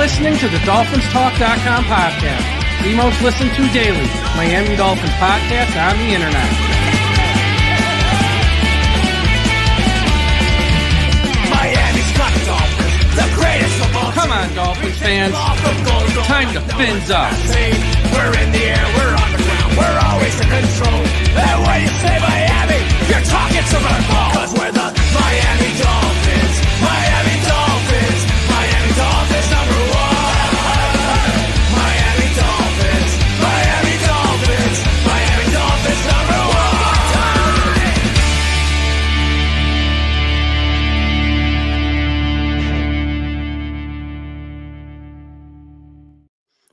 listening to the DolphinsTalk.com podcast, the most listened to daily Miami Dolphins podcast on the internet. Miami's got Dolphins, the greatest of all. Come on, Dolphins fans. Time to fins up. We're in the air, we're on the ground, we're always in control. And when you say Miami, you're talking to the ball. Cause we're the Miami Dolphins, Miami Dolphins, Miami Dolphins number one. Miami Dolphins, Miami Dolphins, Miami Dolphins number one.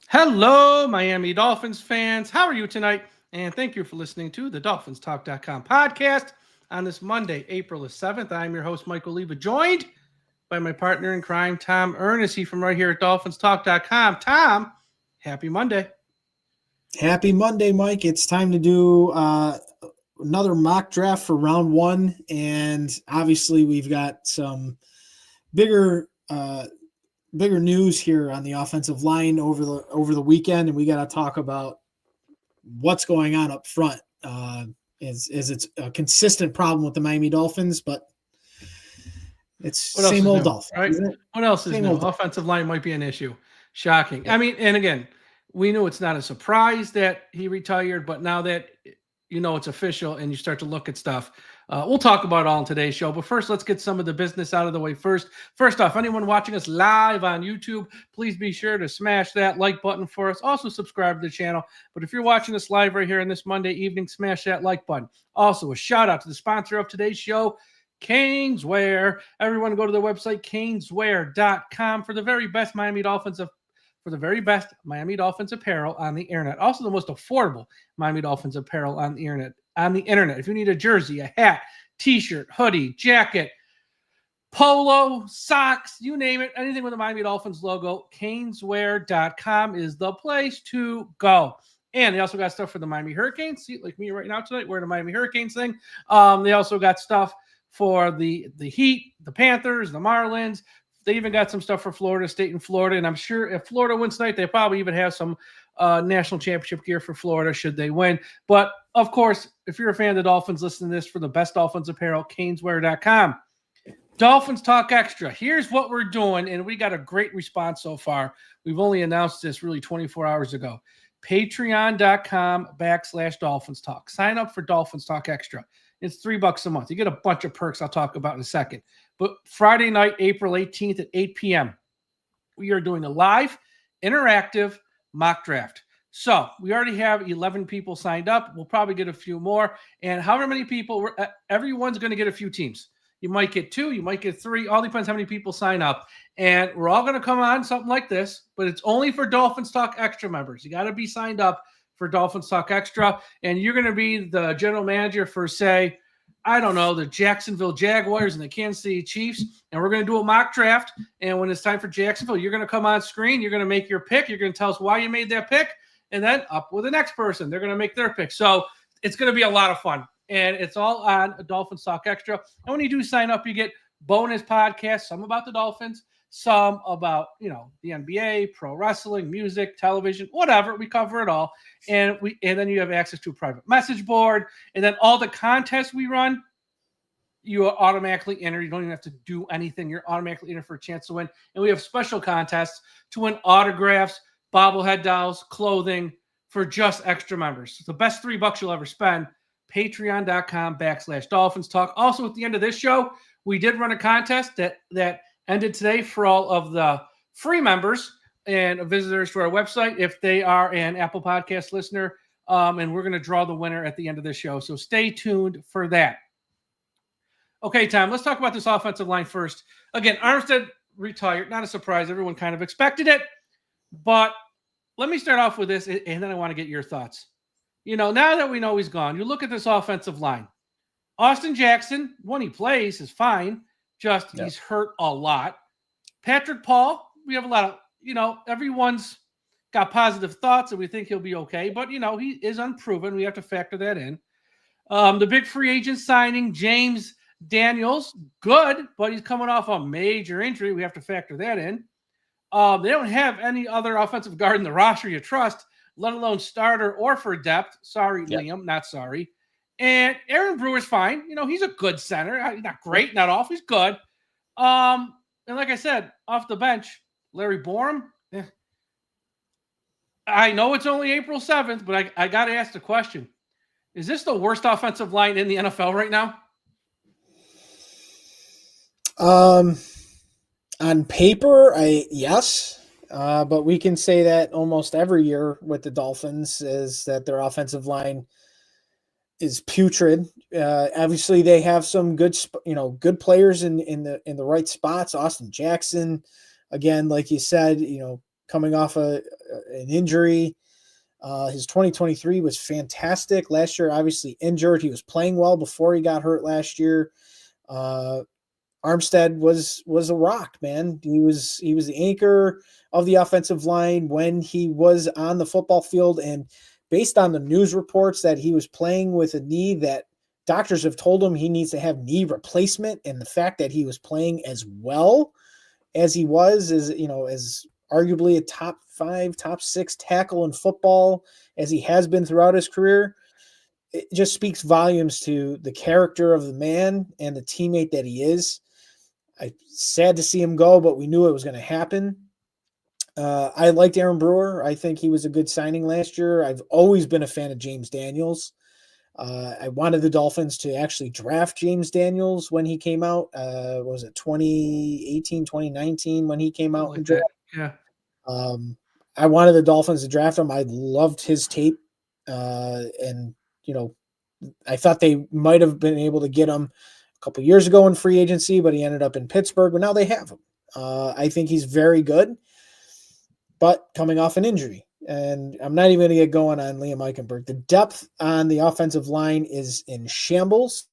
Hello, Miami Dolphins fans. How are you tonight? And thank you for listening to the DolphinsTalk.com podcast on this Monday, April the 7th. I'm your host, Michael Leva, joined by my partner in crime, Tom Ernest, from right here at DolphinsTalk.com. Tom, happy Monday. Happy Monday, Mike. It's time to do another mock draft for round one. And obviously we've got some bigger news here on the offensive line over the weekend, and we got to talk about what's going on up front. Is it's a consistent problem with the Miami Dolphins, but it's same old Dolphins. Right? What else is new? Offensive line might be an issue. Shocking. I mean, and again, we knew it's not a surprise that he retired, but now that you know it's official and you start to look at stuff, we'll talk about it all in today's show. But first, let's get some of the business out of the way first. First off, anyone watching us live on YouTube, please be sure to smash that like button for us. Also, subscribe to the channel. But if you're watching us live right here on this Monday evening, smash that like button. Also, a shout out to the sponsor of today's show, Caneswear. Everyone go to their website, caneswear.com, for the very best Miami Dolphins apparel on the internet. Also, the most affordable Miami Dolphins apparel on the internet. If you need a jersey, a hat, t-shirt, hoodie, jacket, polo, socks, you name it, anything with a Miami Dolphins logo, caneswear.com is the place to go. And they also got stuff for the Miami Hurricanes. See, like me right now tonight, wearing a Miami Hurricanes thing. They also got stuff for the Heat, the Panthers, the Marlins. They even got some stuff for Florida State and Florida. And I'm sure if Florida wins tonight, they probably even have some national championship gear for Florida should they win. But, of course, if you're a fan of the Dolphins, listen to this for the best Dolphins apparel, caneswear.com. Dolphins Talk Extra. Here's what we're doing, and we got a great response so far. We've only announced this really 24 hours ago. Patreon.com/Dolphins Talk. Sign up for Dolphins Talk Extra. It's $3 a month. You get a bunch of perks I'll talk about in a second. But Friday night, April 18th at 8 p.m., we are doing a live, interactive mock draft. So we already have 11 people signed up. We'll probably get a few more. And however many people, everyone's going to get a few teams. You might get 2, you might get 3. All depends how many people sign up. And we're all going to come on something like this, but it's only for Dolphins Talk Extra members. You got to be signed up for Dolphins Talk Extra. And you're going to be the general manager for, say, I don't know, the Jacksonville Jaguars and the Kansas City Chiefs, and we're going to do a mock draft. And when it's time for Jacksonville, you're going to come on screen. You're going to make your pick. You're going to tell us why you made that pick, and then up with the next person. They're going to make their pick. So it's going to be a lot of fun, and it's all on Dolphins Talk Extra. And when you do sign up, you get bonus podcasts, some about the Dolphins, some about, the NBA, pro wrestling, music, television, whatever. We cover it all. And then you have access to a private message board. And then all the contests we run, you are automatically entered. You don't even have to do anything. You're automatically entered for a chance to win. And we have special contests to win autographs, bobblehead dolls, clothing for just extra members. It's the best $3 you'll ever spend. Patreon.com/Dolphins Talk. Also, at the end of this show, we did run a contest that ended today for all of the free members and visitors to our website if they are an Apple Podcast listener. And we're going to draw the winner at the end of the show. So stay tuned for that. Okay, Tom, let's talk about this offensive line first. Again, Armstead retired. Not a surprise. Everyone kind of expected it. But let me start off with this, and then I want to get your thoughts. Now that we know he's gone, you look at this offensive line. Austin Jackson, when he plays, is fine. He's hurt a lot. Patrick Paul, we have a lot of, everyone's got positive thoughts and we think he'll be okay. But, he is unproven. We have to factor that in. The big free agent signing, James Daniels, good, but he's coming off a major injury. We have to factor that in. They don't have any other offensive guard in the roster you trust, let alone starter or for depth. Sorry, Liam, not sorry. And Aaron Brewer's fine. He's a good center. Not great, not awful. He's good. And like I said, off the bench, Larry Borum. I know it's only April 7th, but I got to ask the question. Is this the worst offensive line in the NFL right now? On paper, yes. But we can say that almost every year with the Dolphins is that their offensive line is putrid. Obviously they have some good players in the right spots. Austin Jackson, again, like you said, coming off an injury. His 2023 was fantastic. Last year, obviously injured. He was playing well before he got hurt last year. Armstead was a rock, man. He was the anchor of the offensive line when he was on the football field. And based on the news reports that he was playing with a knee that doctors have told him he needs to have knee replacement, and the fact that he was playing as well as he was, as arguably a top 5, top 6 tackle in football, as he has been throughout his career, it just speaks volumes to the character of the man and the teammate that he is. Sad to see him go, but we knew it was going to happen. I liked Aaron Brewer. I think he was a good signing last year. I've always been a fan of James Daniels. I wanted the Dolphins to actually draft James Daniels when he came out. Was it 2018, 2019 when he came out? Like that. Yeah. I wanted the Dolphins to draft him. I loved his tape. And I thought they might have been able to get him a couple years ago in free agency, but he ended up in Pittsburgh. But now they have him. I think he's very good, but coming off an injury. And I'm not even going to get going on Liam Eichenberg. The depth on the offensive line is in shambles.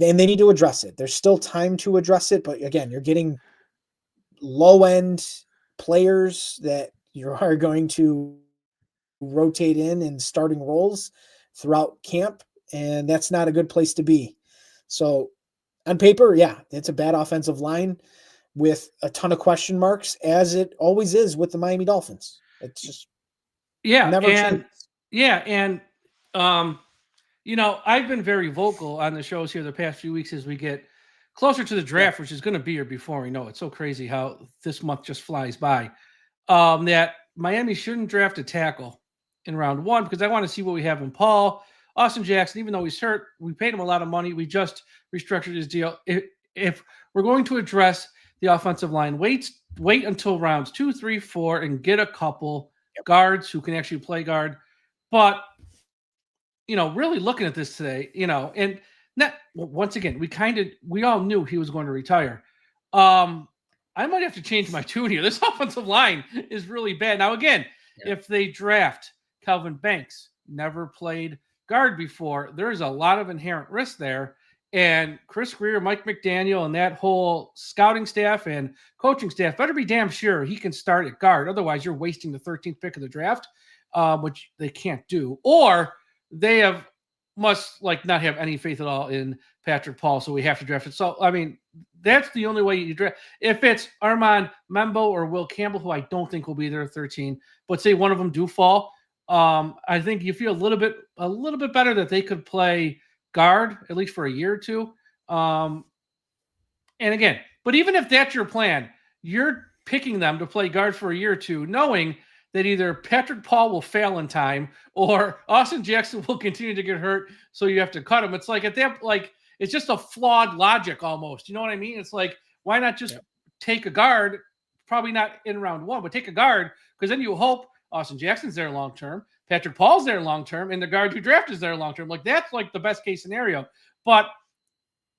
And they need to address it. There's still time to address it. But again, you're getting low-end players that you are going to rotate in starting roles throughout camp. And that's not a good place to be. So on paper, yeah, it's a bad offensive line with a ton of question marks, as it always is with the Miami Dolphins. It's just never changes. Yeah, and I've been very vocal on the shows here the past few weeks as we get closer to the draft, which is going to be here before we know it. It's so crazy how this month just flies by. That Miami shouldn't draft a tackle in round 1 because I want to see what we have in Paul. Austin Jackson, even though he's hurt, we paid him a lot of money. We just restructured his deal. If we're going to address the offensive line, wait until rounds 2, 3, 4, and get a couple guards who can actually play guard. But, really looking at this today, and not once again, we all knew he was going to retire. I might have to change my tune here. This offensive line is really bad. Now, again, if they draft Kelvin Banks, never played guard before, there's a lot of inherent risk there. And Chris Greer, Mike McDaniel, and that whole scouting staff and coaching staff better be damn sure he can start at guard. Otherwise, you're wasting the 13th pick of the draft, which they can't do. Or they must not have any faith at all in Patrick Paul, so we have to draft it. So, that's the only way you draft. If it's Armand Membo or Will Campbell, who I don't think will be there at 13, but say one of them do fall, I think you feel a little bit better that they could play guard at least for a year or two. And again, but even if that's your plan, you're picking them to play guard for a year or two, knowing that either Patrick Paul will fail in time or Austin Jackson will continue to get hurt, so you have to cut him. It's it's just a flawed logic almost. You know what I mean? It's like, why not just take a guard? Probably not in round 1, but take a guard, because then you hope Austin Jackson's there long term, Patrick Paul's there long term, and the guard you draft is there long term. That's the best case scenario. But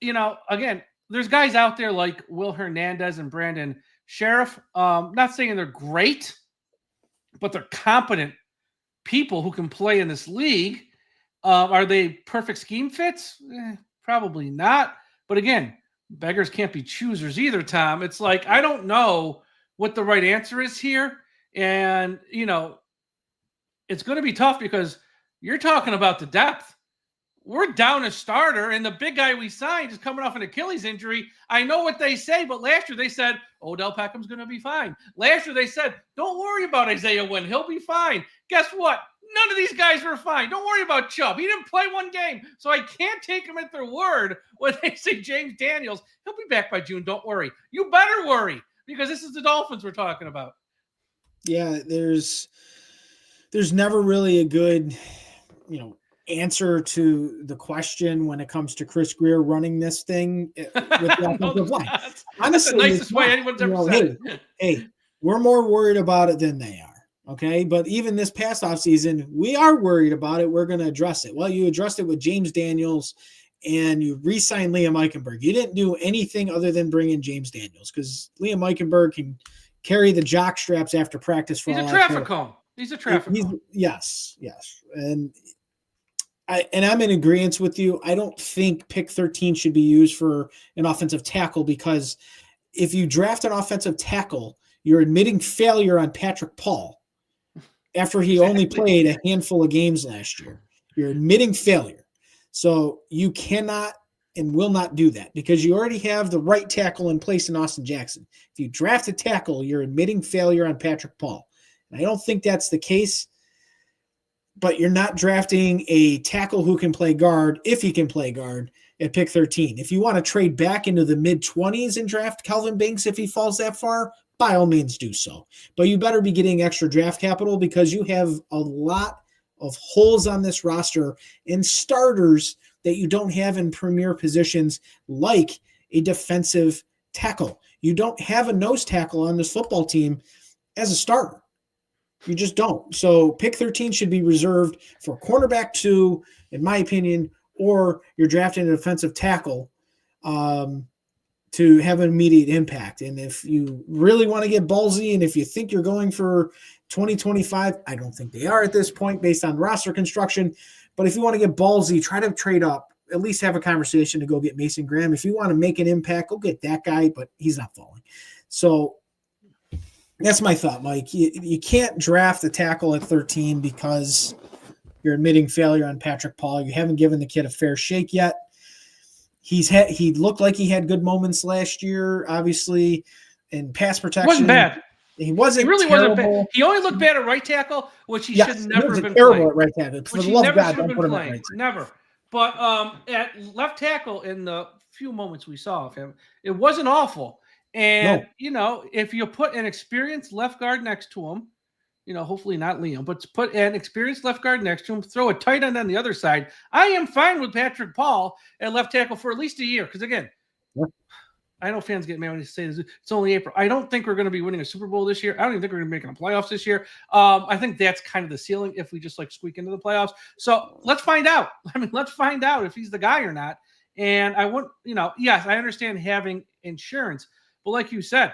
again, there's guys out there like Will Hernandez and Brandon Sheriff. Not saying they're great, but they're competent people who can play in this league. Are they perfect scheme fits? Probably not. But again, beggars can't be choosers either, Tom. It's I don't know what the right answer is here. And, it's going to be tough because you're talking about the depth. we're down a starter, and the big guy we signed is coming off an Achilles injury. I know what they say, but last year they said Odell Beckham's going to be fine. Last year they said, don't worry about Isaiah Wynn. He'll be fine. Guess what? None of these guys were fine. Don't worry about Chubb. He didn't play one game, so I can't take him at their word when they say James Daniels. He'll be back by June. Don't worry. You better worry, because this is the Dolphins we're talking about. Yeah, there's never really a good, answer to the question when it comes to Chris Greer running this thing with the offensive line. Honestly, that's the nicest way anyone's ever said it. Hey, we're more worried about it than they are. Okay, but even this past offseason, we are worried about it. We're going to address it. Well, you addressed it with James Daniels, and you re-signed Liam Eichenberg. You didn't do anything other than bring in James Daniels, because Liam Eichenberg can carry the jock straps after practice. He's a traffic cone. He's a traffic cone. Yes. And I'm in agreement with you. I don't think pick 13 should be used for an offensive tackle, because if you draft an offensive tackle, you're admitting failure on Patrick Paul after he only played a handful of games last year. You're admitting failure. So you cannot and will not do that, because you already have the right tackle in place in Austin Jackson. If you draft a tackle, you're admitting failure on Patrick Paul. And I don't think that's the case, but you're not drafting a tackle who can play guard, if he can play guard, at pick 13. If you want to trade back into the mid-20s and draft Kelvin Banks if he falls that far, by all means do so. But you better be getting extra draft capital, because you have a lot of holes on this roster and starters that you don't have in premier positions, like a defensive tackle. You don't have a nose tackle on this football team as a starter. You just don't. So pick 13 should be reserved for cornerback 2, in my opinion, or you're drafting a defensive tackle to have an immediate impact. And if you really want to get ballsy, and if you think you're going for 2025, I don't think they are at this point based on roster construction. But if you want to get ballsy, try to trade up, at least have a conversation to go get Mason Graham. If you want to make an impact, go get that guy, but he's not falling. So that's my thought, Mike. You can't draft a tackle at 13 because you're admitting failure on Patrick Paul. You haven't given the kid a fair shake yet. He looked like he had good moments last year, obviously, in pass protection. Wasn't bad. He wasn't. He really terrible. wasn't bad. He only looked bad at right tackle, which he should never have been terrible playing. at right tackle. For Which the he love never of God, should have don't been put him at playing. right tackle. Never. But at left tackle, in the few moments we saw of him, it wasn't awful. And, if you put an experienced left guard next to him, hopefully not Liam, but put an experienced left guard next to him, throw a tight end on the other side, I am fine with Patrick Paul at left tackle for at least a year. Because, again, I know fans get mad when they say this. It's only April. I don't think we're going to be winning a Super Bowl this year. I don't even think we're going to be making the playoffs this year. I think that's kind of the ceiling if we just squeak into the playoffs. So let's find out. Let's find out if he's the guy or not. And I want, yes, I understand having insurance, but like you said,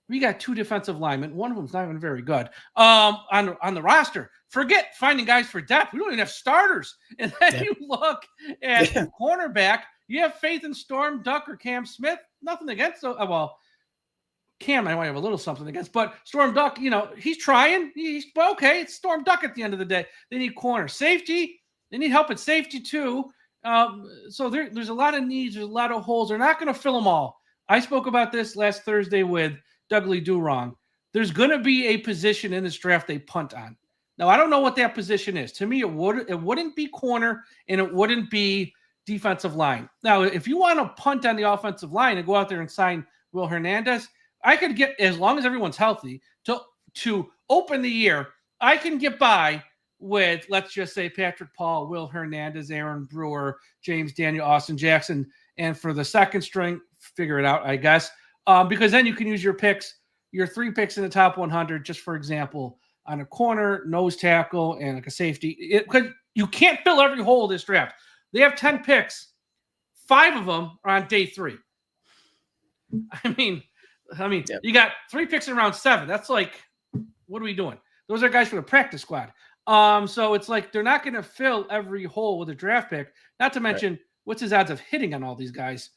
we got 2 defensive linemen. One of them's not even very good on the roster. Forget finding guys for depth. We don't even have starters. And then you look at cornerback. You have faith in Storm Duck or Cam Smith. Nothing against Cam I might have a little something against, but Storm Duck, he's trying. Okay, it's Storm Duck at the end of the day. They need corner. Safety, they need help at safety too. So there's a lot of needs. There's a lot of holes. They're not going to fill them all. I spoke about this last Thursday with Dudley Durong. There's going to be a position in this draft they punt on. Now, I don't know what that position is. To me, it wouldn't be corner, and it wouldn't be defensive line. Now, if you want to punt on the offensive line and go out there and sign Will Hernandez, I could get, as long as everyone's healthy, to open the year, I can get by with, let's just say, Patrick Paul, Will Hernandez, Aaron Brewer, James Daniel, Austin Jackson, and for the second string, figure it out, I guess, because then you can use your picks, your 3 picks in the top 100, just for example, on a corner, nose tackle, and a safety. Because you can't fill every hole of this draft. They have 10 picks. 5 of them are on day 3. You got 3 picks in round 7. That's what are we doing? Those are guys for the practice squad. So it's they're not going to fill every hole with a draft pick. Not to mention, what's his odds of hitting on all these guys?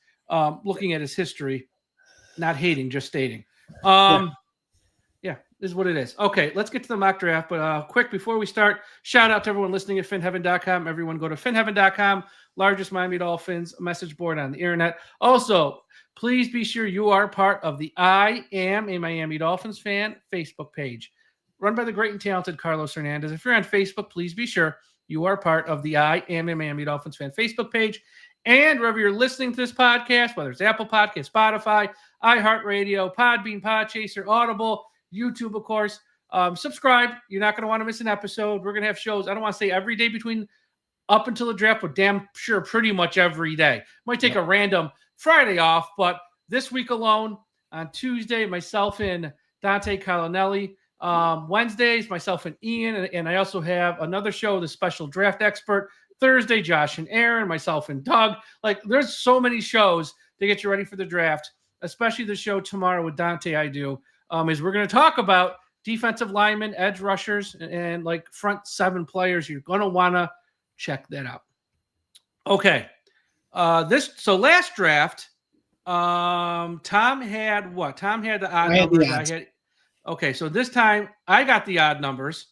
Looking at his history, not hating, just stating. This is what it is. Okay, let's get to the mock draft. But quick, before we start, shout out to everyone listening at finheaven.com. Everyone go to finheaven.com, largest Miami Dolphins message board on the internet. Also, please be sure you are part of the I Am a Miami Dolphins Fan Facebook page, run by the great and talented Carlos Hernandez. If you're on Facebook, please be sure you are part of the I Am a Miami Dolphins Fan Facebook page. And wherever you're listening to this podcast, whether it's Apple Podcasts, Spotify, iHeartRadio, Podbean, Podchaser, Audible, YouTube, of course, subscribe. You're not going to want to miss an episode. We're going to have shows. I don't want to say every day between up until the draft, but damn sure pretty much every day. Might take a random Friday off, but this week alone, on Tuesday, myself and Dante Colonelli. Wednesdays, myself and Ian, and I also have another show, the Special Draft Expert. Thursday, Josh and Aaron, myself and Doug. Like, there's so many shows to get you ready for the draft, especially the show tomorrow with Dante is we're going to talk about defensive linemen, edge rushers, and like front seven players. You're going to want to check that out. Okay. So last draft, Tom had what? Tom had the odd numbers. Okay, so this time I got the odd numbers,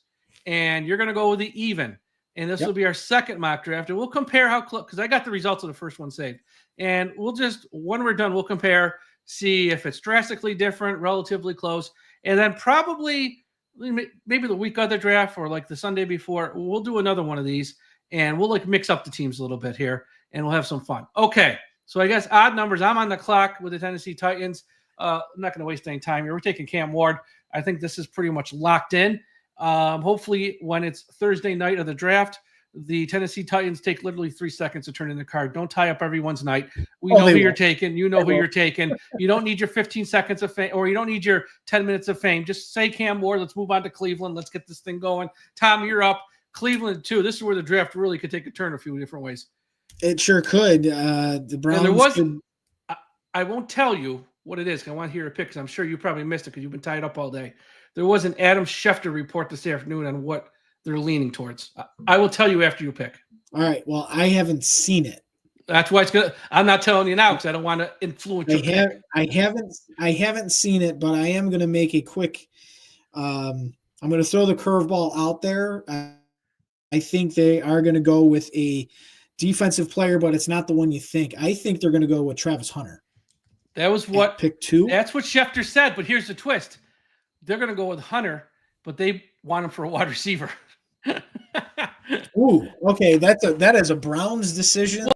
and you're going to go with the even. And this will be our second mock draft, and we'll compare how close, because I got the results of the first one saved. And we'll just, when we're done, we'll compare, see if it's drastically different, relatively close. And then probably maybe the week of the draft or like the Sunday before, we'll do another one of these, and we'll like mix up the teams a little bit here, and we'll have some fun. Okay, so I guess odd numbers. I'm on the clock with the Tennessee Titans. I'm not going to waste any time here. We're taking Cam Ward. I think this is pretty much locked in. Hopefully when it's Thursday night of the draft, the Tennessee Titans take literally 3 seconds to turn in the card. Don't tie up everyone's night. We know who you're taking. You know who you're taking. You don't need your 15 seconds of fame, or you don't need your 10 minutes of fame. Just say Cam Ward. Let's move on to Cleveland. Let's get this thing going. Tom, you're up. Cleveland too. This is where the draft really could take a turn a few different ways. It sure could. The Browns. I won't tell you what it is. I want to hear a pick because I'm sure you probably missed it because you've been tied up all day. There was an Adam Schefter report this afternoon on what they're leaning towards. I will tell you after you pick. All right. Well, I haven't seen it. That's why it's good. I'm not telling you now because I don't want to influence your pick. I haven't seen it, but I am going to make a quick. I'm going to throw the curveball out there. I think they are going to go with a defensive player, but it's not the one you think. I think they're going to go with Travis Hunter. That was what pick 2. That's what Schefter said. But here's the twist. They're going to go with Hunter, but they want him for a wide receiver. Ooh, okay. That is a Browns decision.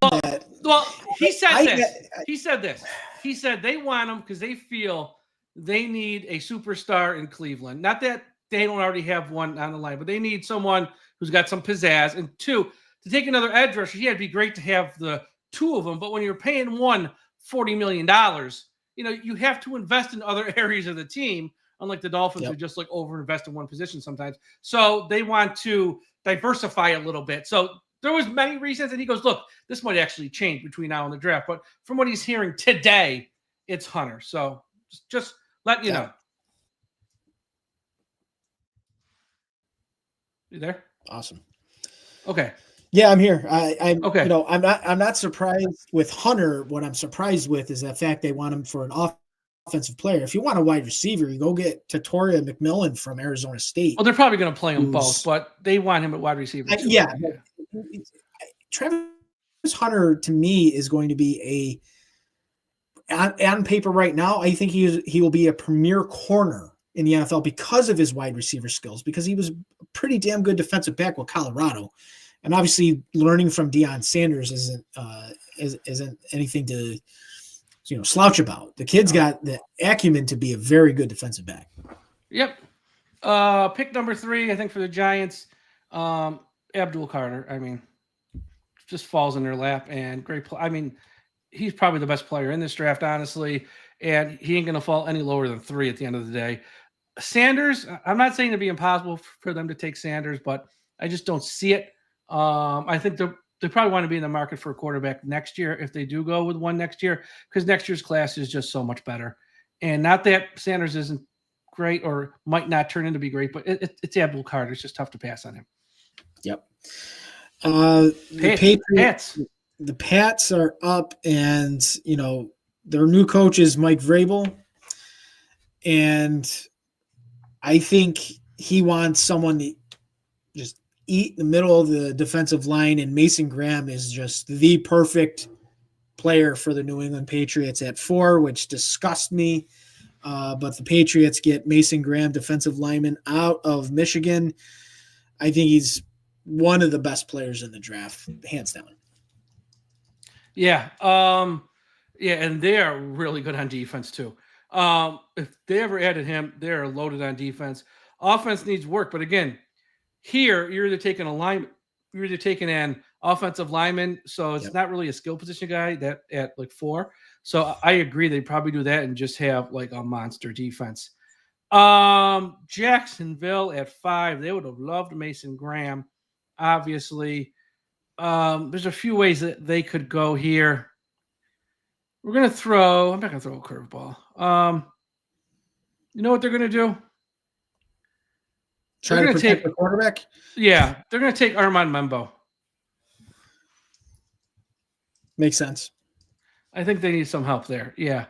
Well, he said this. He said this. He said they want him because they feel they need a superstar in Cleveland. Not that they don't already have one on the line, but they need someone who's got some pizzazz. And 2, to take another edge rusher, yeah, it'd be great to have the 2 of them. But when you're paying one $40 million, you have to invest in other areas of the team. Unlike the Dolphins, who just like overinvest in one position sometimes. So they want to diversify a little bit. So there was many reasons. And he goes, look, this might actually change between now and the draft. But from what he's hearing today, it's Hunter. So just let you know. You there? Awesome. Okay. Yeah, I'm here. I'm okay. I'm not surprised with Hunter. What I'm surprised with is the fact they want him for an offensive player. If you want a wide receiver, you go get Tatoria McMillan from Arizona State. Well, they're probably going to play them both, but they want him at wide receiver. Travis Hunter to me is going to be on paper right now. I think he will be a premier corner in the NFL because of his wide receiver skills, because he was a pretty damn good defensive back with Colorado. And obviously learning from Deion Sanders isn't anything to slouch about. The kid's got the acumen to be a very good defensive back. Yep. Pick number 3, I think, for the Giants, Abdul Carter. I mean, just falls in their lap, and great play. I mean, he's probably the best player in this draft, honestly, and he ain't going to fall any lower than 3 at the end of the day. Sanders, I'm not saying it'd be impossible for them to take Sanders, but I just don't see it. I think they probably want to be in the market for a quarterback next year if they do go with one next year, because next year's class is just so much better. And not that Sanders isn't great or might not turn into be great, but it's Abdul Carter. It's just tough to pass on him. Yep. The Pats are up, and their new coach is Mike Vrabel, and I think he wants someone to just eat in the middle of the defensive line, and Mason Graham is just the perfect player for the New England Patriots at 4, which disgusts me. But the Patriots get Mason Graham, defensive lineman, out of Michigan. I think he's one of the best players in the draft, hands down. Yeah. Yeah, and they are really good on defense too. If they ever added him, they're loaded on defense. Offense needs work, but again, here you're either taking you're either taking an offensive lineman, so it's not really a skill position guy that at like 4. So I agree they probably do that and just have like a monster defense. Jacksonville at 5, they would have loved Mason Graham. Obviously, there's a few ways that they could go here. I'm not going to throw a curveball. You know what they're going to do? Try to protect the quarterback? Yeah, they're going to take Armand Membo. Makes sense. I think they need some help there. Yeah.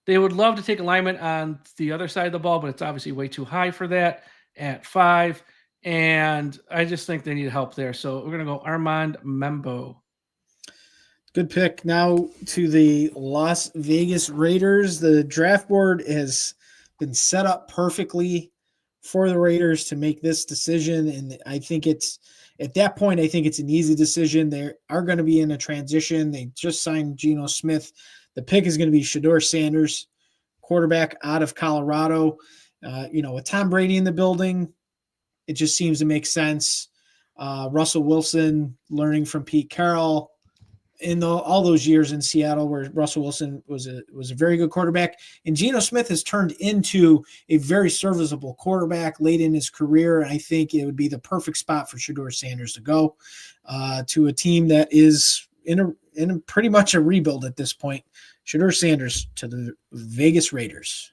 They would love to take a lineman on the other side of the ball, but it's obviously way too high for that at 5. And I just think they need help there. So we're going to go Armand Membo. Good pick. Now to the Las Vegas Raiders. The draft board has been set up perfectly for the Raiders to make this decision. And I think it's at that point, I think it's an easy decision. They are going to be in a transition. They just signed Geno Smith. The pick is going to be Shedeur Sanders, quarterback out of Colorado. With Tom Brady in the building, it just seems to make sense. Russell Wilson learning from Pete Carroll in all those years in Seattle, where Russell Wilson was a very good quarterback, and Geno Smith has turned into a very serviceable quarterback late in his career. And I think it would be the perfect spot for Shedeur Sanders to go to a team that is in a pretty much a rebuild at this point. Shedeur Sanders to the Vegas Raiders.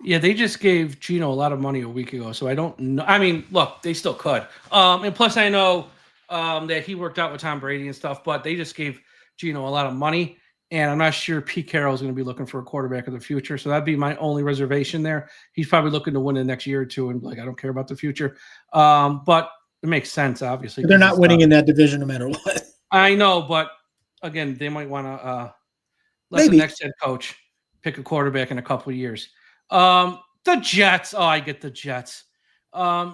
Yeah, they just gave Geno a lot of money a week ago, so I don't know. I mean, look, they still could. And plus, I know that he worked out with Tom Brady and stuff, but they just gave Geno a lot of money, and I'm not sure Pete Carroll is going to be looking for a quarterback of the future. So that'd be my only reservation there. He's probably looking to win the next year or two, and like, I don't care about the future. But it makes sense, obviously. But they're not winning in that division no matter what. I know, but again, they might want to let the next head coach pick a quarterback in a couple of years. The Jets. Oh, I get the Jets.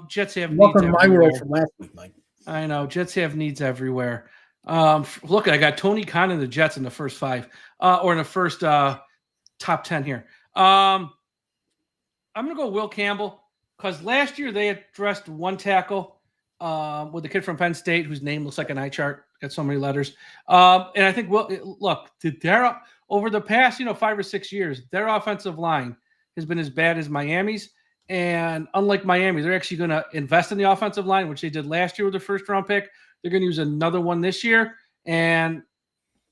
Jets have needs everywhere. My world from last week, Mike. I know. Jets have needs everywhere. Look, I got Tony Khan and the Jets in the first 5, or in the first top 10 here. I'm gonna go Will Campbell, because last year they addressed one tackle with a kid from Penn State whose name looks like an eye chart. Got so many letters. And I think over the past 5 or 6 years, their offensive line has been as bad as Miami's. And unlike Miami, they're actually going to invest in the offensive line, which they did last year with the first round pick. They're going to use another one this year. And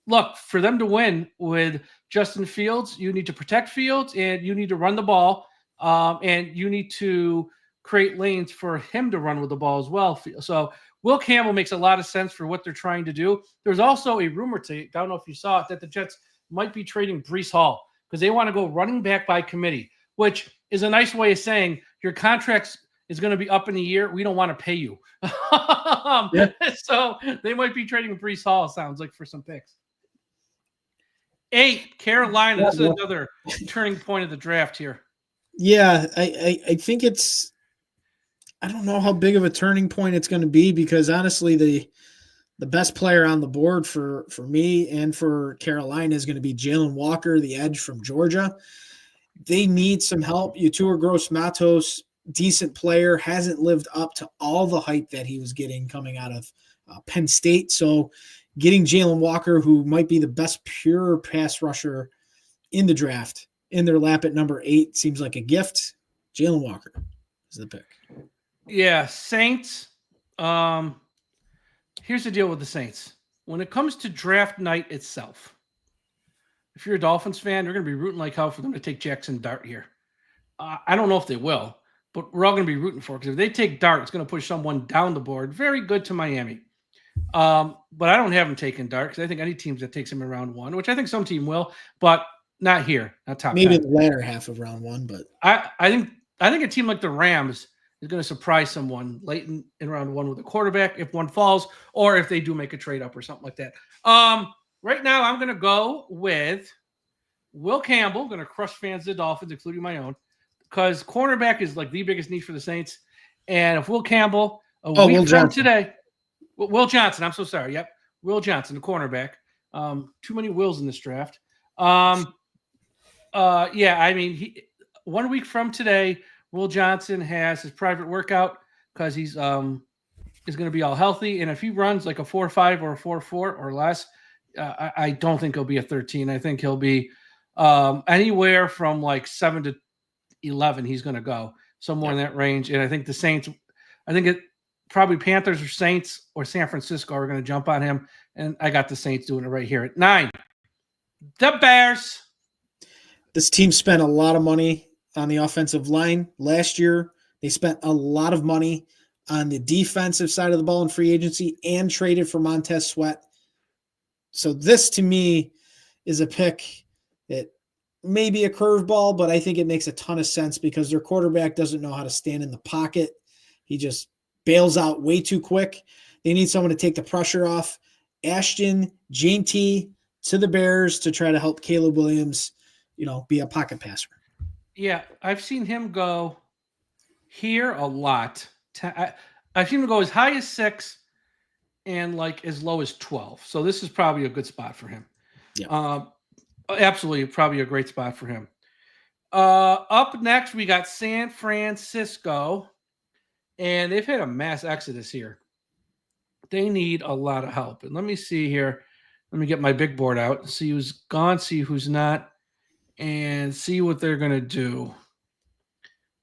look, for them to win with Justin Fields, you need to protect Fields, and you need to run the ball. And you need to create lanes for him to run with the ball as well. So Will Campbell makes a lot of sense for what they're trying to do. There's also a rumor I don't know if you saw it, that the Jets might be trading Breece Hall because they want to go running back by committee, which is a nice way of saying your contract is going to be up in a year. We don't want to pay you. So they might be trading Breece Hall, sounds like, for some picks. 8, Carolina. This is another turning point of the draft here. Yeah, I think it's – I don't know how big of a turning point it's going to be, because honestly the best player on the board for me and for Carolina is going to be Jalen Walker, the edge from Georgia. They need some help. Yetur Gross-Matos, decent player, hasn't lived up to all the hype that he was getting coming out of Penn State. So getting Jalen Walker, who might be the best pure pass rusher in the draft, in their lap at number 8 seems like a gift. Jalen Walker is the pick. Yeah, Saints. Here's the deal with the Saints. When it comes to draft night itself, if you're a Dolphins fan, you're going to be rooting like hell for them to take Jackson Dart here. I don't know if they will, but we're all going to be rooting for it, because if they take Dart, it's going to push someone down the board. Very good to Miami. But I don't have him taking Dart, because I think any teams that takes him in round 1, which I think some team will, but not here, not top maybe 10. The latter half of round 1, but I think I think a team like the Rams is going to surprise someone late in round 1 with a quarterback if one falls, or if they do make a trade up or something like that. Right now, I'm going to go with Will Campbell. Going to crush fans of the Dolphins, including my own, because cornerback is like the biggest need for the Saints. And if Will Campbell, week from today, Will Johnson, I'm so sorry. Yep. Will Johnson, the cornerback. Too many Wills in this draft. Yeah, I mean, 1 week from today, Will Johnson has his private workout because he's going to be all healthy. And if he runs like a 4.5 or a 4.4 or less, I don't think he'll be a 13. I think he'll be anywhere from like 7 to 11. He's going to go somewhere in that range. And I think the Saints, probably Panthers or Saints or San Francisco are going to jump on him. And I got the Saints doing it right here at 9. The Bears. This team spent a lot of money on the offensive line last year. They spent a lot of money on the defensive side of the ball in free agency and traded for Montez Sweat. So this, to me, is a pick that may be a curveball, but I think it makes a ton of sense because their quarterback doesn't know how to stand in the pocket. He just bails out way too quick. They need someone to take the pressure off. Ashton, J.T. to the Bears to try to help Caleb Williams, be a pocket passer. Yeah, I've seen him go here a lot. I've seen him go as high as 6 and like as low as 12. So this is probably a good spot for him. Yeah. Absolutely, probably a great spot for him. Up next, we got San Francisco, and they've had a mass exodus here. They need a lot of help. And let me see here. Let me get my big board out, see who's gone, see who's not, and see what they're going to do.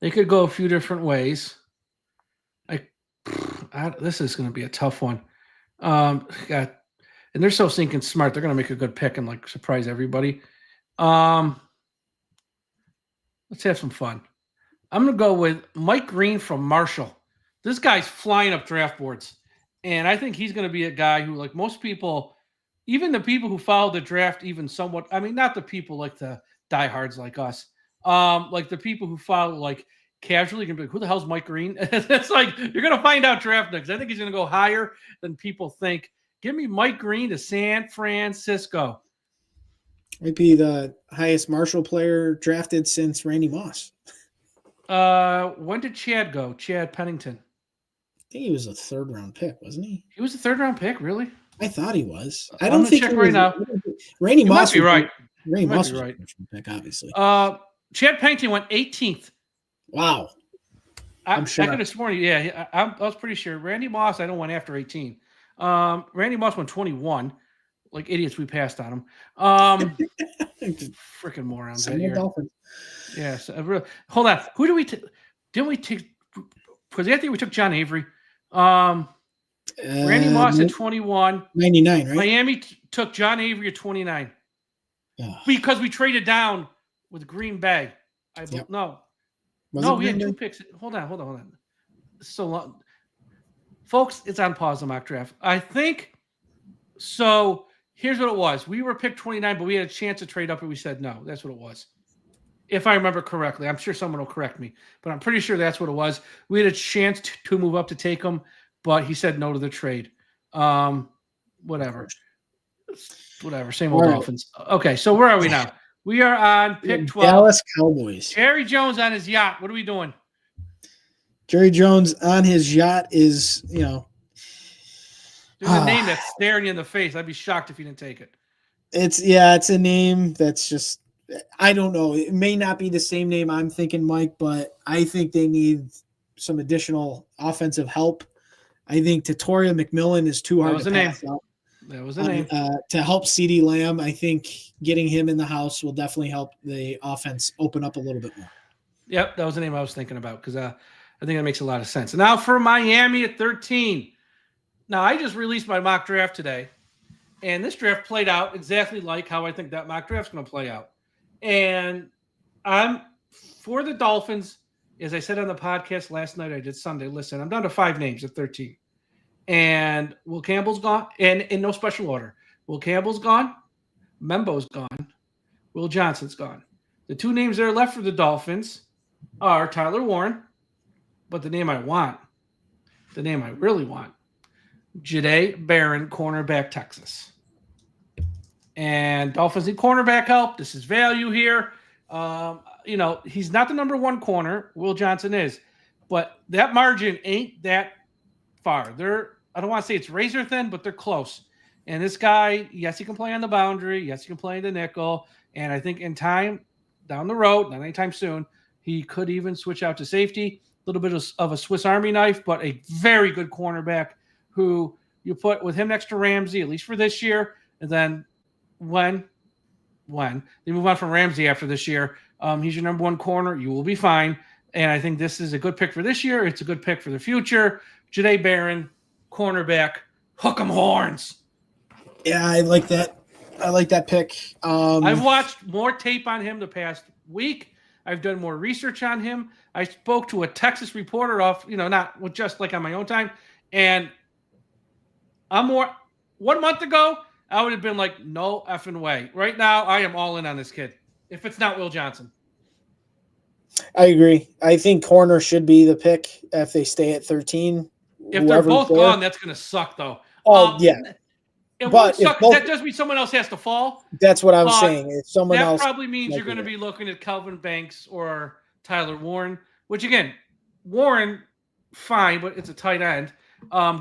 They could go a few different ways. This is going to be a tough one. And they're so sinking smart. They're going to make a good pick and like surprise everybody. Let's have some fun. I'm going to go with Mike Green from Marshall. This guy's flying up draft boards. And I think he's going to be a guy who, like most people, even the people who follow the draft, even somewhat, I mean, not the people like the diehards like us, like the people who follow like casually can be like, who the hell's Mike Green? It's like, you're going to find out draft next. I think he's going to go higher than people think. Give me Mike Green to San Francisco. Might be the highest Marshall player drafted since Randy Moss. When did Chad go? Chad Pennington. I think he was a 3rd-round pick, wasn't he? He was a 3rd-round pick, really? I thought he was. I don't think check right now. Randy Moss might be right. Randy Moss was right. Pick, obviously. Chad Pennington went 18th. Wow. I'm sure. I could have sworn. Yeah, I was pretty sure. Randy Moss, I don't went after 18. Randy Moss went 21. Like idiots, we passed on him. Freaking morons that year. Yes. Hold on. Who do we take? Didn't we take? Because I think we took John Avery. Randy Moss at 21. 99, right? Miami took John Avery at 29. Because we traded down with Green Bay. No, we had 2 picks. Hold on. So long. Folks, it's on pause, the mock draft. I think so. Here's what it was. We were picked 29, but we had a chance to trade up, and we said no. That's what it was. If I remember correctly. I'm sure someone will correct me, but I'm pretty sure that's what it was. We had a chance to move up to take him, but he said no to the trade. Whatever. Same old Dolphins. Okay, so where are we now? We are on pick 12. Dallas Cowboys. Jerry Jones on his yacht. What are we doing? Jerry Jones on his yacht is, There's a name that's staring you in the face. I'd be shocked if you didn't take it. It's a name that's just, I don't know. It may not be the same name I'm thinking, Mike, but I think they need some additional offensive help. I think Tatoria McMillan is too hard to pass up. That was a name. To help CeeDee Lamb, I think getting him in the house will definitely help the offense open up a little bit more. Yep, that was the name I was thinking about because I think that makes a lot of sense. And now for Miami at 13. Now, I just released my mock draft today, and this draft played out exactly like how I think that mock draft's going to play out. And I'm for the Dolphins, as I said on the podcast last night, I did Sunday. Listen, I'm down to 5 names at 13. And Will Campbell's gone, and in no special order. Will Campbell's gone, Membo's gone, Will Johnson's gone. The 2 names that are left for the Dolphins are Tyler Warren, but the name I really want, Jahdae Barron, cornerback, Texas. And Dolphins need cornerback help. This is value here. He's not the number one corner. Will Johnson is. But that margin ain't that far. I don't want to say it's razor thin, but they're close. And this guy, yes, he can play on the boundary. Yes, he can play in the nickel. And I think in time, down the road, not anytime soon, he could even switch out to safety. A little bit of a Swiss Army knife, but a very good cornerback who you put with him next to Ramsey, at least for this year. And then when they move on from Ramsey after this year, he's your number one corner. You will be fine. And I think this is a good pick for this year. It's a good pick for the future. Jahdae Barron, cornerback, hook 'em horns. Yeah, I like that. I like that pick. I've watched more tape on him the past week. I've done more research on him. I spoke to a Texas reporter not with just like on my own time. And 1 month ago, I would have been like, no effing way. Right now, I am all in on this kid. If it's not Will Johnson. I agree. I think corner should be the pick if they stay at 13. If they're both gone, that's going to suck, though. Yeah. It won't suck. That does mean someone else has to fall. That's what I'm saying. If someone else, that probably means you're going to be looking at Kelvin Banks or Tyler Warren, which, again, Warren, fine, but it's a tight end.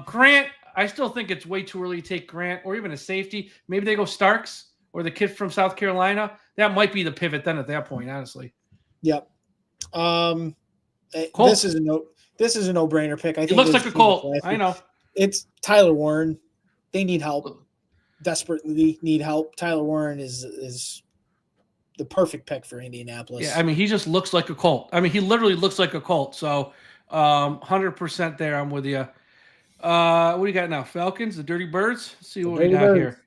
Grant, I still think it's way too early to take Grant or even a safety. Maybe they go Starks or the kid from South Carolina. That might be the pivot then at that point, honestly. Yep. This is a no-brainer pick. I think it looks like a Colt. I know. It's Tyler Warren. They need help. Desperately need help. Tyler Warren is the perfect pick for Indianapolis. Yeah, I mean, he just looks like a Colt. I mean, he literally looks like a Colt. So 100% there. I'm with you. What do you got now? Falcons, the Dirty Birds? Let's see what we got here.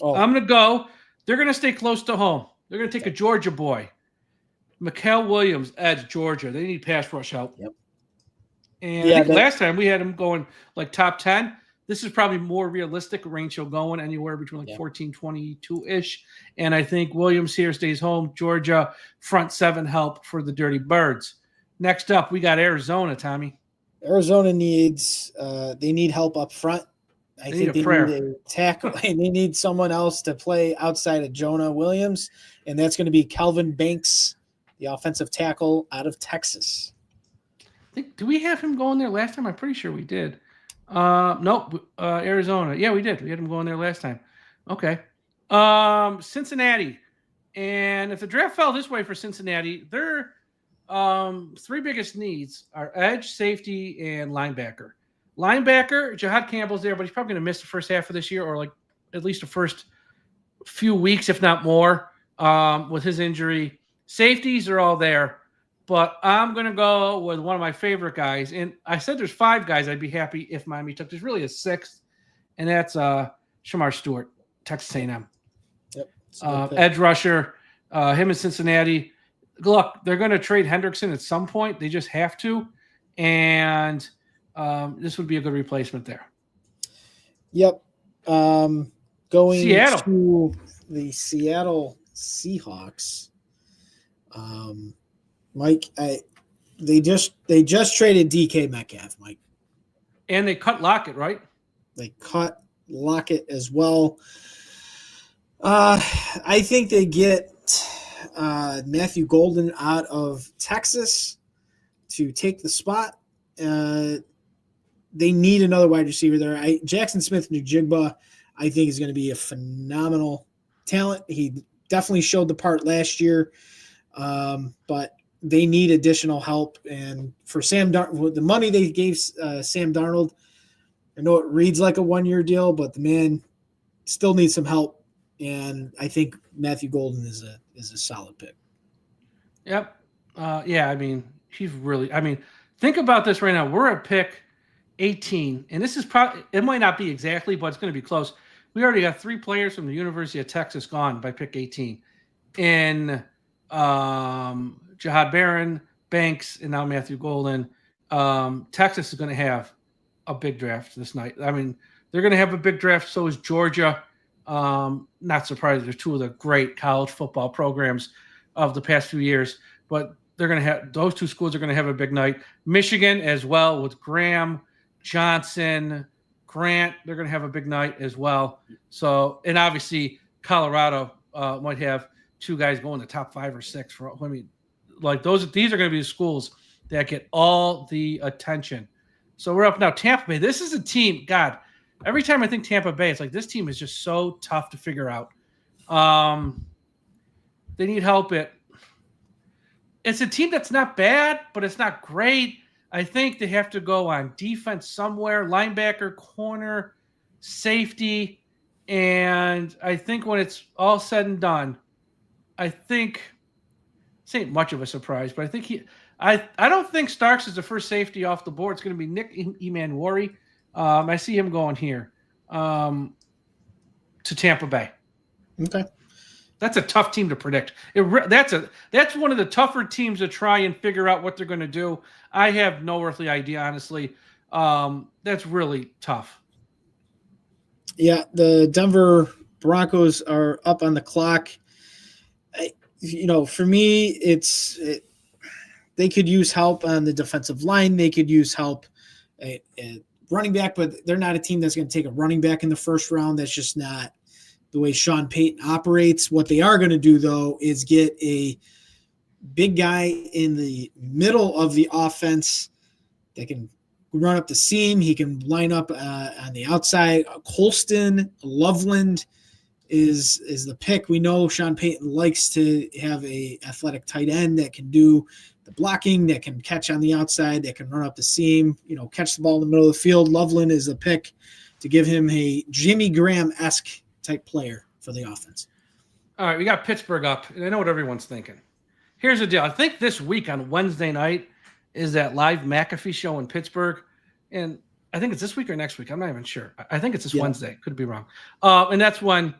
I'm going to go. They're going to stay close to home. They're going to take a Georgia boy. Mikael Williams, edge, Georgia. They need pass rush help. Yep. And I think last time we had him going like top 10. This is probably more realistic range. He'll going anywhere between 14, 22-ish. And I think Williams here stays home. Georgia, front seven help for the Dirty Birds. Next up, we got Arizona, Tommy. Arizona needs they need help up front. I think they need a tackle. They need someone else to play outside of Jonah Williams, and that's going to be Kelvin Banks, the offensive tackle out of Texas. Do we have him going there last time? I'm pretty sure we did. Nope. Arizona. Yeah, we did. We had him going there last time. Okay. Cincinnati. And if the draft fell this way for Cincinnati, their three biggest needs are edge, safety, and linebacker. Linebacker, Jahad Campbell's there, but he's probably going to miss the first half of this year or like at least the first few weeks, if not more, with his injury. Safeties are all there. But I'm going to go with one of my favorite guys. And I said there's 5 guys I'd be happy if Miami took. There's really a 6th, and that's Shamar Stewart, Texas A&M. Yep. Edge rusher, him in Cincinnati. Look, they're going to trade Hendrickson at some point. They just have to. And this would be a good replacement there. Yep. Going Seattle. to the Seattle Seahawks. Mike, they just traded DK Metcalf, Mike. And they cut Lockett, right? They cut Lockett as well. I think they get Matthew Golden out of Texas to take the spot. They need another wide receiver there. Jackson Smith-Njigba, I think, is going to be a phenomenal talent. He definitely showed the part last year, but they need additional help. And for Sam Darnold, the money they gave Sam Darnold, I know it reads like a one-year deal, but the man still needs some help. And I think Matthew Golden is a solid pick. Yep. Yeah, I mean, think about this right now. We're at pick 18, and this is probably, it might not be exactly, but it's going to be close. We already got 3 players from the University of Texas gone by pick 18. In Jahad Barron, Banks, and now Matthew Golden. Texas is going to have a big draft this night. I mean, they're going to have a big draft. So is Georgia. Not surprised. They're 2 of the great college football programs. of the past few years. But they're going to have those two schools are going to have a big night. Michigan as well with Graham, Johnson, Grant. They're going to have a big night as well. So, and obviously Colorado might have two guys going to top 5 or 6 for. I mean, like these are going to be the schools that get all the attention. So we're up now. Tampa Bay. This is a team. God, every time I think Tampa Bay, it's like this team is just so tough to figure out. They need help. It's a team that's not bad, but it's not great. I think they have to go on defense somewhere, linebacker, corner, safety. And I think when it's all said and done, I think this ain't much of a surprise, but I think I don't think Starks is the first safety off the board. It's going to be Nick Emmanwori. I see him going here to Tampa Bay. Okay. That's a tough team to predict. That's one of the tougher teams to try and figure out what they're going to do. I have no earthly idea, honestly. That's really tough. Yeah, the Denver Broncos are up on the clock. For me, they could use help on the defensive line. They could use help at running back, but they're not a team that's going to take a running back in the first round. That's just not the way Sean Payton operates. What they are going to do, though, is get a big guy in the middle of the offense that can run up the seam. He can line up on the outside. Colston, Loveland is the pick. We know Sean Payton likes to have a athletic tight end that can do the blocking, that can catch on the outside, that can run up the seam, catch the ball in the middle of the field. Loveland is the pick to give him a Jimmy Graham-esque type player for the offense. All right, we got Pittsburgh up, and I know what everyone's thinking. Here's the deal. I think this week on Wednesday night is that live McAfee show in Pittsburgh, and I think it's this week or next week. I'm not even sure. I think it's this Wednesday. Could be wrong. And that's when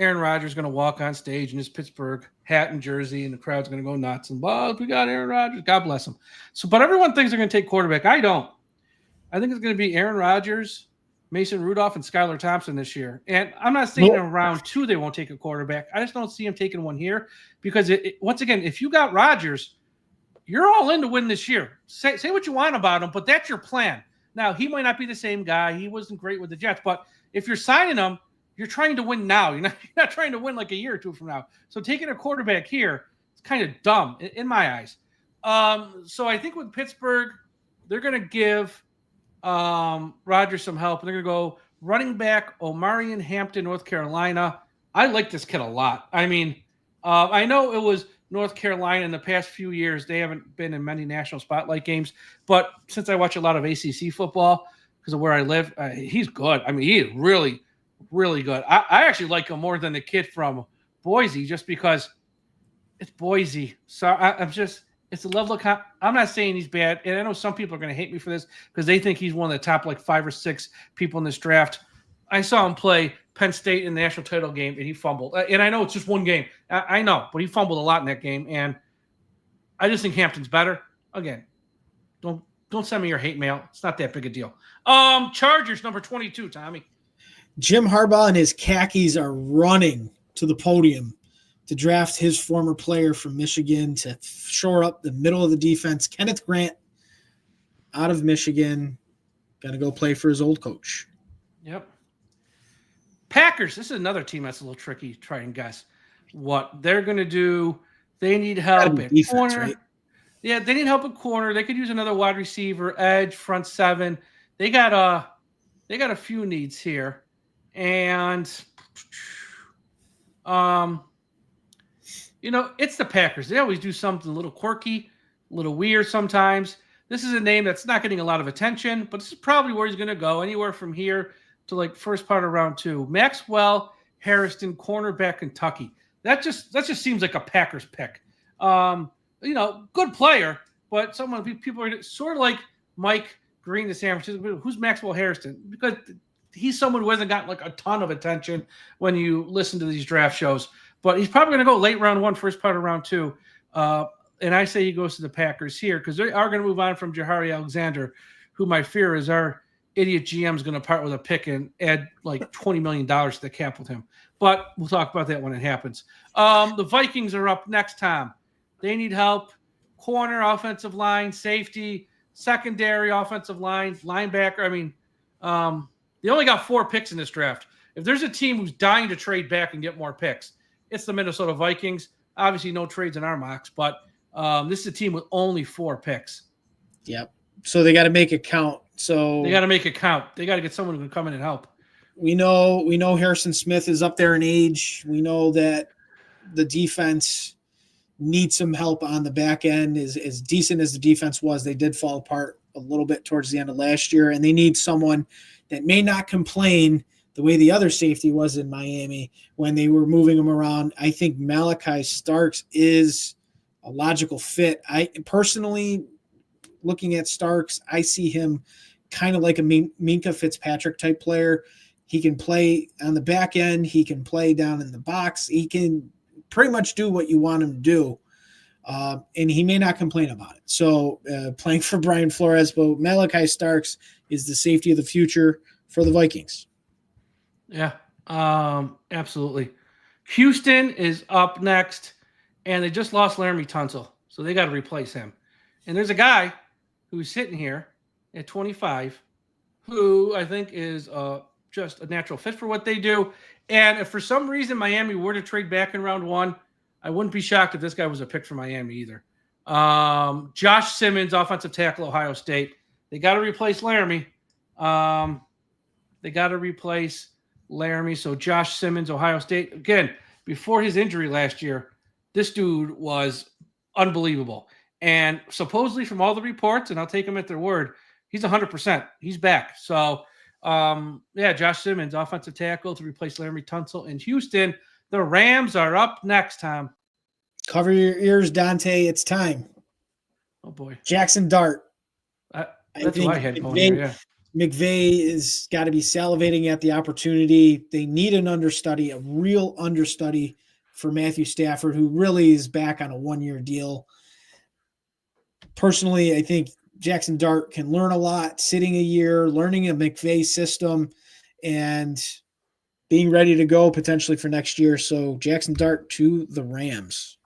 Aaron Rodgers is going to walk on stage in his Pittsburgh hat and jersey, and the crowd's going to go nuts. And, we got Aaron Rodgers. God bless him. So, but everyone thinks they're going to take quarterback. I don't. I think it's going to be Aaron Rodgers, Mason Rudolph, and Skylar Thompson this year. And I'm not saying in round 2 they won't take a quarterback. I just don't see him taking one here because, once again, if you got Rodgers, you're all in to win this year. Say what you want about him, but that's your plan. Now, he might not be the same guy. He wasn't great with the Jets. But if you're signing him, you're trying to win now. You're not trying to win like a year or two from now. So taking a quarterback here is kind of dumb in my eyes. So I think with Pittsburgh, they're going to give Rodgers some help. And they're going to go running back Omarion Hampton, North Carolina. I like this kid a lot. I mean, I know it was North Carolina in the past few years. They haven't been in many national spotlight games. But since I watch a lot of ACC football because of where I live, he's good. I mean, he is really, really good. I actually like him more than the kid from Boise just because it's Boise. So it's a level of I'm not saying he's bad. And I know some people are going to hate me for this because they think he's one of the top 5 or 6 people in this draft. I saw him play Penn State in the national title game, and he fumbled. And I know it's just one game. I know, but he fumbled a lot in that game. And I just think Hampton's better. Again, don't send me your hate mail. It's not that big a deal. Chargers, number 22, Tommy. Jim Harbaugh and his khakis are running to the podium to draft his former player from Michigan to shore up the middle of the defense. Kenneth Grant out of Michigan, going to go play for his old coach. Yep. Packers, this is another team that's a little tricky to try and guess what they're going to do. They need help at defense, corner. Right? Yeah, they need help at corner. They could use another wide receiver, edge, front 7. They got a few needs here. And it's the Packers. They always do something a little quirky, a little weird sometimes. This is a name that's not getting a lot of attention, but this is probably where he's going to go, anywhere from here to first part of round 2. Maxwell Harrison, cornerback, Kentucky. That just seems like a Packers pick. Good player, but people are sort of like Mike Green to San Francisco. Who's Maxwell Harrison? Because he's someone who hasn't gotten a ton of attention when you listen to these draft shows. But he's probably going to go late round 1, first part of round 2. And I say he goes to the Packers here because they are going to move on from Jahari Alexander, who my fear is our idiot GM is going to part with a pick and add $20 million to the cap with him. But we'll talk about that when it happens. The Vikings are up next, Tom. They need help. Corner, offensive line, safety, secondary, offensive line, linebacker. I mean, they only got 4 picks in this draft. If there's a team who's dying to trade back and get more picks, it's the Minnesota Vikings. Obviously, no trades in our mocks, but this is a team with only 4 picks. Yep. So they got to make it count. So they got to make it count. They got to get someone who can come in and help. We know Harrison Smith is up there in age. We know that the defense needs some help on the back end. As decent as the defense was, they did fall apart a little bit towards the end of last year, and they need someone that may not complain the way the other safety was in Miami when they were moving him around. I think Malachi Starks is a logical fit. I personally, looking at Starks, I see him kind of like a Minkah Fitzpatrick type player. He can play on the back end. He can play down in the box. He can pretty much do what you want him to do. And he may not complain about it. So playing for Brian Flores, but Malachi Starks is the safety of the future for the Vikings. Yeah, absolutely. Houston is up next, and they just lost Laramie Tunsil, so they got to replace him. And there's a guy who's sitting here at 25 who I think is just a natural fit for what they do. And if for some reason Miami were to trade back in round 1, I wouldn't be shocked if this guy was a pick for Miami either. Josh Simmons, offensive tackle, Ohio State. They got to replace Laramie. So Josh Simmons, Ohio State. Again, before his injury last year, this dude was unbelievable. And supposedly from all the reports, and I'll take him at their word, he's 100%. He's back. So, Josh Simmons, offensive tackle to replace Laramie Tunsil in Houston. The Rams are up next, Tom. Cover your ears, Dante. It's time. Oh, boy. Jackson Dart. That's what I had going here, yeah. McVay has got to be salivating at the opportunity. They need an understudy, a real understudy for Matthew Stafford, who really is back on a 1-year deal. Personally, I think Jackson Dart can learn a lot, sitting a year, learning a McVay system, and being ready to go potentially for next year. So Jackson Dart to the Rams.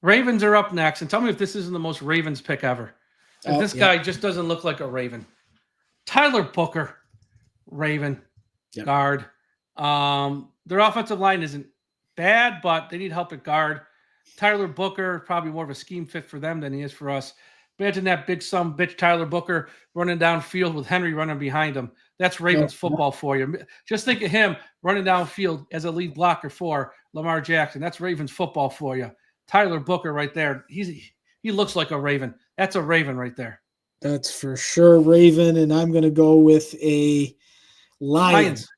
Ravens are up next. And tell me if this isn't the most Ravens pick ever. This guy just doesn't look like a Raven. Tyler Booker, Raven, guard. Their offensive line isn't bad, but they need help at guard. Tyler Booker, probably more of a scheme fit for them than he is for us. Imagine that big son bitch Tyler Booker running downfield with Henry running behind him. That's Ravens football for you. Just think of him running downfield as a lead blocker for Lamar Jackson. That's Ravens football for you. Tyler Booker right there. He looks like a Raven. That's a Raven right there. That's for sure Raven, and I'm going to go with a Lion. Lions.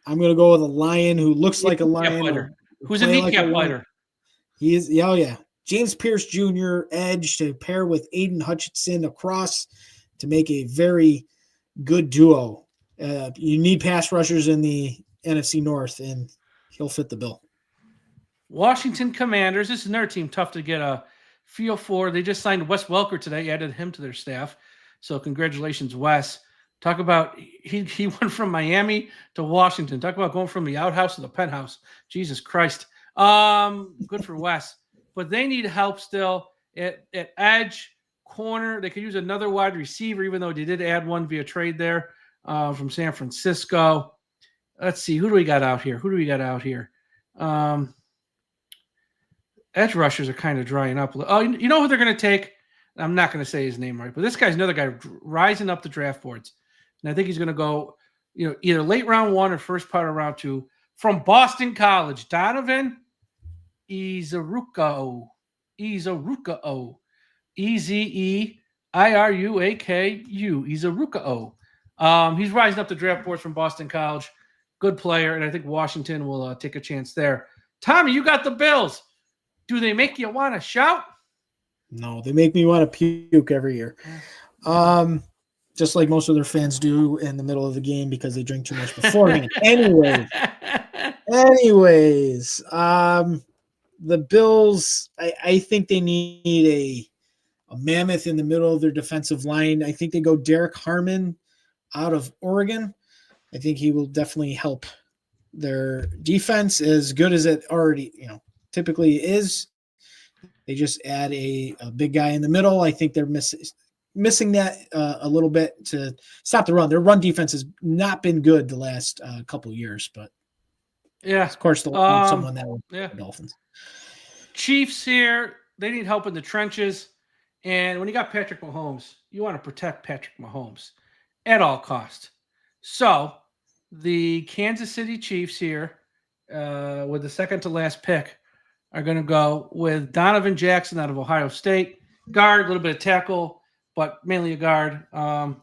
I'm going to go with a Lion who looks like a Lion. Who's a kneecap fighter. He is, yeah. James Pierce Jr., edge to pair with Aiden Hutchinson across to make a very good duo. You need pass rushers in the NFC North, and he'll fit the bill. Washington Commanders. This is another team tough to get a feel for. They just signed Wes Welker today, added him to their staff. So congratulations, Wes. Talk about he went from Miami to Washington. Talk about going from the outhouse to the penthouse. Jesus Christ. Good for Wes. But they need help still at edge, corner. They could use another wide receiver, even though they did add one via trade there from San Francisco. Let's see. Who do we got out here? Edge rushers are kind of drying up. Oh, you know who they're going to take? I'm not going to say his name right, but this guy's another guy rising up the draft boards. And I think he's going to go, either late round 1 or first part of round 2 from Boston College. Donovan Ezeiruku. Ezeiruku. Ezeiruku. He's rising up the draft boards from Boston College. Good player, and I think Washington will take a chance there. Tommy, you got the Bills. Do they make you want to shout? No, they make me want to puke every year. Just like most of their fans do in the middle of the game because they drink too much beforehand. Anyways, the Bills, I think they need a mammoth in the middle of their defensive line. I think they go Derek Harmon out of Oregon. I think he will definitely help their defense as good as it already, typically is. They just add a big guy in the middle. I think they're missing that a little bit to stop the run. Their run defense has not been good the last couple of years, but yeah, of course they'll have someone that will yeah. the Dolphins. Chiefs here, they need help in the trenches. And when you got Patrick Mahomes, you want to protect Patrick Mahomes at all costs. So the Kansas City Chiefs here, with the second to last pick, are going to go with Donovan Jackson out of Ohio State. Guard, a little bit of tackle, but mainly a guard. I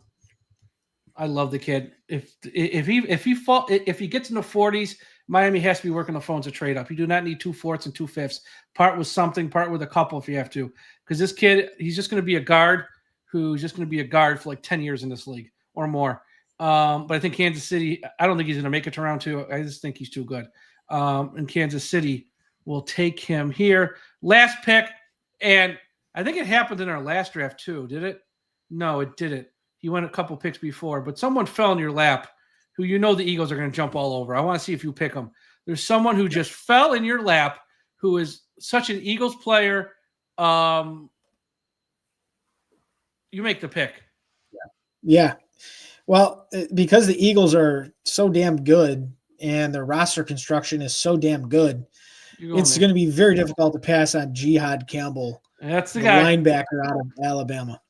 love the kid. If he gets in the 40s, Miami has to be working the phones to trade up. You do not need 2 fourths and 2 fifths. Part with something, part with a couple if you have to. Because this kid, he's just going to be a guard who's just going to be a guard for like 10 years in this league or more. But I think Kansas City, I don't think he's going to make it to round 2. I just think he's too good. And Kansas City will take him here. Last pick, and I think it happened in our last draft too, did it? No, it didn't. He went a couple picks before, but someone fell in your lap who you know the Eagles are going to jump all over. I want to see if you pick them. There's someone who just fell in your lap who is such an Eagles player. You make the pick. Yeah. Well, because the Eagles are so damn good and their roster construction is so damn good, it's going to be very difficult to pass on Jihad Campbell. That's the guy. Linebacker out of Alabama.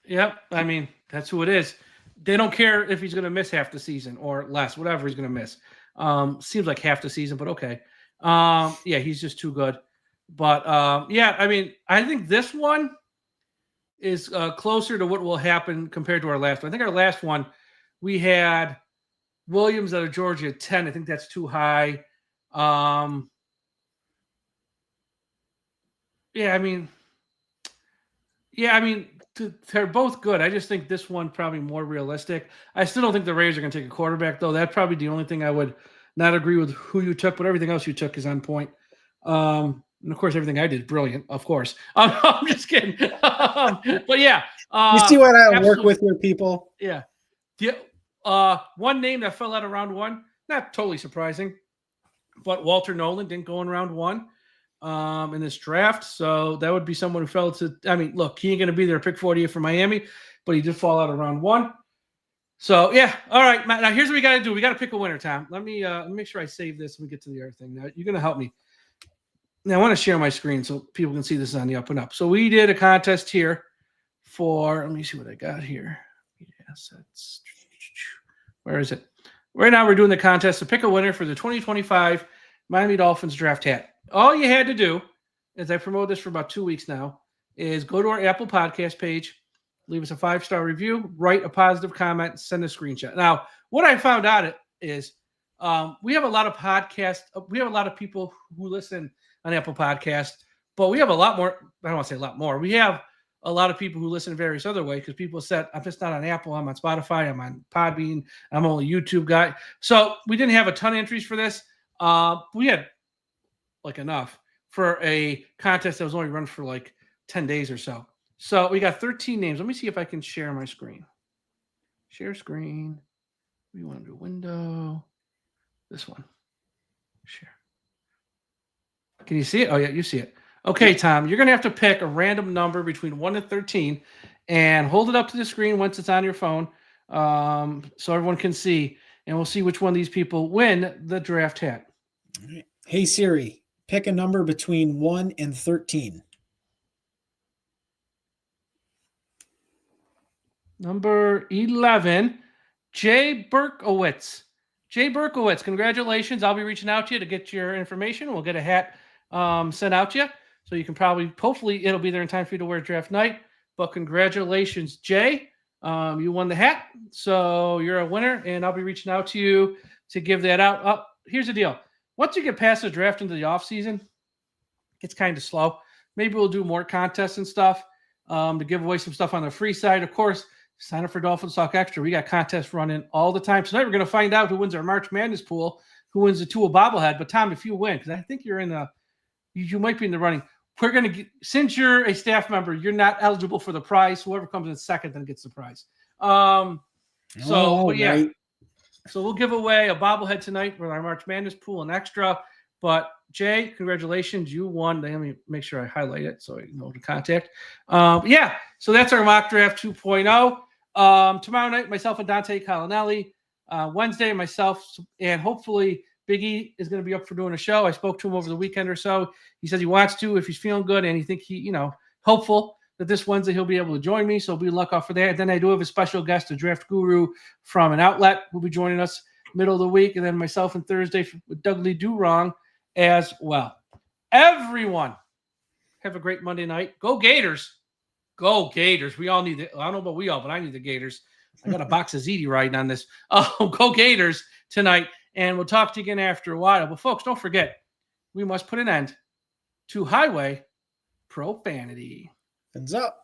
Yep. I mean, that's who it is. They don't care if he's going to miss half the season or less, whatever he's going to miss. Seems like half the season, but okay. Yeah, he's just too good. But, yeah, I mean, I think this one is closer to what will happen compared to our last one. I think our last one, we had Williams out of Georgia at 10. I think that's too high. Yeah, I mean, they're both good. I just think this one probably more realistic. I still don't think the Raiders are going to take a quarterback, though. That's probably the only thing I would not agree with who you took, but everything else you took is on point. And, of course, everything I did is brilliant, of course. I'm just kidding. But, yeah. You see what I work with here, people? Yeah. One name that fell out of round 1, not totally surprising, but Walter Nolan didn't go in round 1. In this draft. So that would be someone who fell to, I mean, look, he ain't going to be there pick 40 for Miami, but he did fall out of round 1. So yeah. All right, Matt. Now here's what we got to do. We got to pick a winner, Tom. Let me make sure I save this when we get to the other thing. Now you're going to help me. Now I want to share my screen so people can see this on the up and up. So we did a contest here for, let me see what I got here. Assets. Where is it? Right now we're doing the contest to pick a winner for the 2025 Miami Dolphins draft hat. All you had to do, as I promote this for about 2 weeks now, is go to our Apple Podcast page, leave us a 5-star review, write a positive comment, send a screenshot. Now, what I found out is we have a lot of podcasts. We have a lot of people who listen on Apple Podcasts, but we have a lot more. I don't want to say a lot more. We have a lot of people who listen in various other ways because people said, I'm just not on Apple. I'm on Spotify. I'm on Podbean. I'm only a YouTube guy. So we didn't have a ton of entries for this. We had like enough for a contest that was only run for like 10 days or so. So we got 13 names. Let me see if I can share my screen. Share screen. We want to do window. This one. Share. Can you see it? Oh, yeah, you see it. Okay, Tom, you're going to have to pick a random number between 1 and 13 and hold it up to the screen once it's on your phone so everyone can see. And we'll see which one of these people win the draft hat. Hey, Siri, pick a number between 1 and 13. Number 11, Jay Berkowitz. Jay Berkowitz, congratulations. I'll be reaching out to you to get your information. We'll get a hat sent out to you. So you can hopefully it'll be there in time for you to wear draft night. But congratulations, Jay. You won the hat. So you're a winner, and I'll be reaching out to you to give that out. Here's the deal. Once you get past the draft into the offseason, it's kind of slow. Maybe we'll do more contests and stuff to give away some stuff on the free side. Of course, sign up for Dolphins Talk Extra. We got contests running all the time. Tonight we're going to find out who wins our March Madness pool, who wins the Tua bobblehead. But Tom, if you win, because I think you might be in the running. We're going to since you're a staff member, you're not eligible for the prize. Whoever comes in second then gets the prize. But yeah. Right. So we'll give away a bobblehead tonight with our March Madness pool and extra. But Jay, congratulations. You won. Let me make sure I highlight it so I know to contact. Yeah, so that's our mock draft 2.0. Tomorrow night, myself and Dante Colinelli. Wednesday, myself, and hopefully Big E is going to be up for doing a show. I spoke to him over the weekend or so. He says he wants to if he's feeling good, and he think he, hopeful that this Wednesday he'll be able to join me. So we'll be luck out for that. And then I do have a special guest, a draft guru from an outlet, who'll be joining us middle of the week, and then myself on Thursday with Dudley Do-Wrong as well. Everyone, have a great Monday night. Go Gators. Go Gators. We all need it. I don't know about we all, but I need the Gators. I got a box of ZD riding on this. Go Gators tonight, and we'll talk to you again after a while. But, folks, don't forget, we must put an end to highway profanity. Fins up.